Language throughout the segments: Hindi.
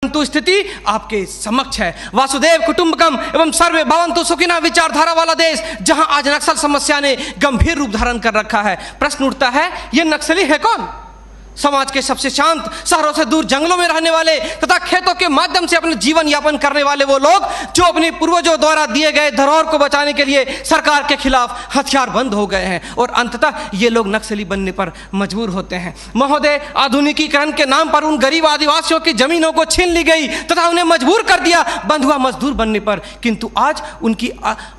परंतु स्थिति आपके समक्ष है। वासुदेव कुटुंबकम एवं सर्वे भवन्तु सुखिनः विचारधारा वाला देश, जहां आज नक्सल समस्या ने गंभीर रूप धारण कर रखा है। प्रश्न उठता है, ये नक्सली है कौन? समाज के सबसे शांत, शहरों से दूर जंगलों में रहने वाले तथा खेतों के माध्यम से अपने जीवन यापन करने वाले वो लोग जो अपने पूर्वजों द्वारा दिए गए धरोहर को बचाने के लिए सरकार के खिलाफ हथियार बंद हो गए हैं और अंततः ये लोग नक्सली बनने पर मजबूर होते हैं। महोदय, आधुनिकीकरण के नाम पर उन गरीब आदिवासियों की जमीनों को छीन ली गई तथा उन्हें मजबूर कर दिया बंधुआ मजदूर बनने पर, किंतु आज उनकी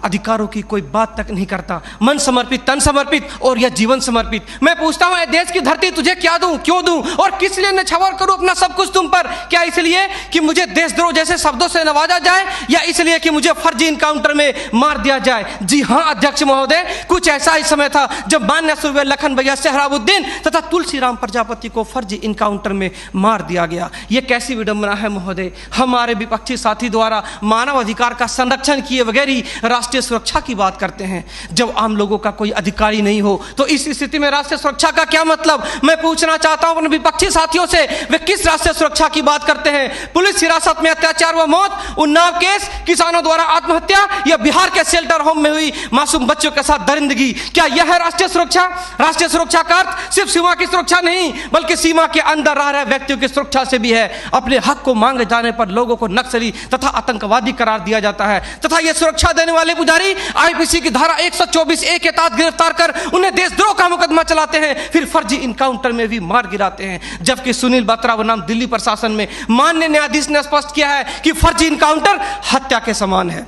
अधिकारों की कोई बात तक नहीं करता। मन समर्पित, तन समर्पित और यह जीवन समर्पित। मैं पूछता हूं, देश की धरती तुझे क्या दूं, क्यों दूं और किस लिए न्यौछावर करूं अपना सब कुछ तुम पर? क्या इसलिए कि मुझे देशद्रोह जैसे शब्दों से नवाजा जाए या इसलिए कि मुझे फर्जी इनकाउंटर में मार दिया जाए? जी हां अध्यक्ष महोदय, कुछ ऐसा ही समय था जब मान्य सूर्य लखन भैया सोहराबुद्दीन तथा तुलसीराम प्रजापति को फर्जी इनकाउंटर में मार दिया गया। यह कैसी विडंबना है महोदय, हमारे विपक्षी साथी द्वारा मानव अधिकार का संरक्षण किए बगैर ही राष्ट्रीय सुरक्षा की बात करते हैं। जब आम लोगों का कोई अधिकार ही नहीं हो तो इस स्थिति में राष्ट्रीय सुरक्षा का क्या मतलब? मैं पूछना चाहता हूं अपने विपक्षी साथियों से, वे किस राष्ट्रीय सुरक्षा की बात करते हैं? पुलिस हिरासत में अत्याचार व मौत, उन्नाव केस, किसानों द्वारा आत्महत्या या बिहार के शेल्टर होम में हुई मासूम बच्चों के साथ दरिंदगी, क्या यह है राष्ट्रीय सुरक्षा? राष्ट्रीय सुरक्षा का अर्थ सिर्फ सीमा की सुरक्षा नहीं बल्कि सीमा के अंदर रह रहे व्यक्तियों की सुरक्षा से भी है। अपने हक को मांगे जाने पर लोगों को नक्सली तथा आतंकवादी करार दिया जाता है तथा यह सुरक्षा देने वाले पुजारी आईपीसी की धारा 124A के तहत गिरफ्तार कर उन्हें देशद्रोह का मुकदमा चलाते हैं, फिर फर्जी इनकाउंटर में भी मार गिराते हैं। जबकि सुनील बत्रा बनाम दिल्ली प्रशासन में माननीय न्यायाधीश ने स्पष्ट किया है कि फर्जी इनकाउंटर हत्या के समान है।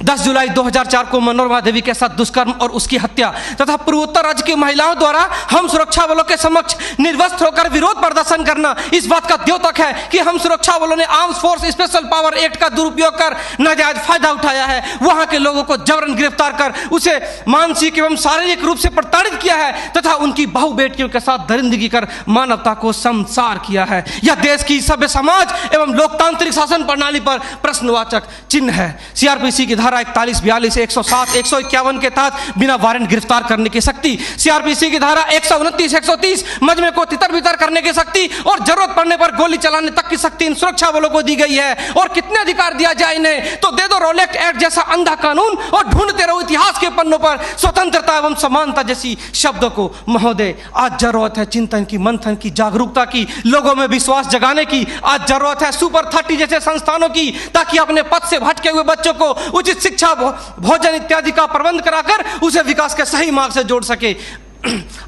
10 जुलाई 2004 को मनोरमा देवी के साथ दुष्कर्म और उसकी हत्या तथा पूर्वोत्तर राज्य की महिलाओं द्वारा हम सुरक्षा बलों के समक्ष निर्वस्त्र होकर विरोध प्रदर्शन करना इस बात का द्योतक है कि हम सुरक्षा बलों ने arms force special power act का दुरुपयोग कर नाजायज फायदा उठाया है। वहां के लोगों को जबरन गिरफ्तार कर उसे मानसिक एवं शारीरिक रूप से प्रताड़ित किया है तथा उनकी बहु बेटियों के साथ दरिंदगी कर मानवता को संसार किया है। यह देश की सभ्य समाज एवं लोकतांत्रिक शासन प्रणाली पर प्रश्नवाचक चिन्ह है। सीआरपीसी की धारा 41, 42, 107, 151 के तहत बिना वारंट गिरफ्तार करने की शक्ति, सीआरपीसी की धारा 129, 130 मजमे को तितर बितर करने की शक्ति और जरूरत पड़ने पर गोली चलाने तक की शक्ति इन सुरक्षा बलों को दी गई है। और कितने अधिकार दिया जाए इन्हें? तो दे दो रोलेक्ट एक्ट जैसा अंधा कानून और ढूंढते रहो इतिहास के पन्नों पर स्वतंत्रता एवं समानता जैसी शब्दों को। महोदय, आज जरूरत है चिंतन की, मंथन की, जागरूकता की, लोगों में विश्वास जगाने की। आज जरूरत है सुपर 30 जैसे संस्थानों की ताकि अपने पथ से भटके हुए बच्चों को उचित शिक्षा, भोजन इत्यादि का प्रबंध कराकर उसे विकास के सही मार्ग से जोड़ सके।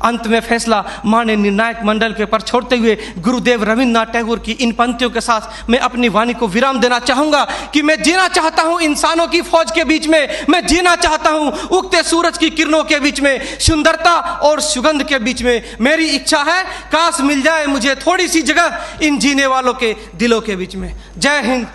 अंत में फैसला माननीय निर्णायक मंडल के पर छोड़ते हुए गुरुदेव रविन्द्रनाथ टैगोर की इन पंक्तियों के साथ मैं अपनी वाणी को विराम देना चाहूंगा कि मैं जीना चाहता हूं इंसानों की फौज के बीच में, मैं जीना चाहता हूं उगते सूरज की किरणों के बीच में, सुंदरता और सुगंध के बीच में। मेरी इच्छा है काश मिल जाए मुझे थोड़ी सी जगह इन जीने वालों के दिलों के बीच में। जय हिंद,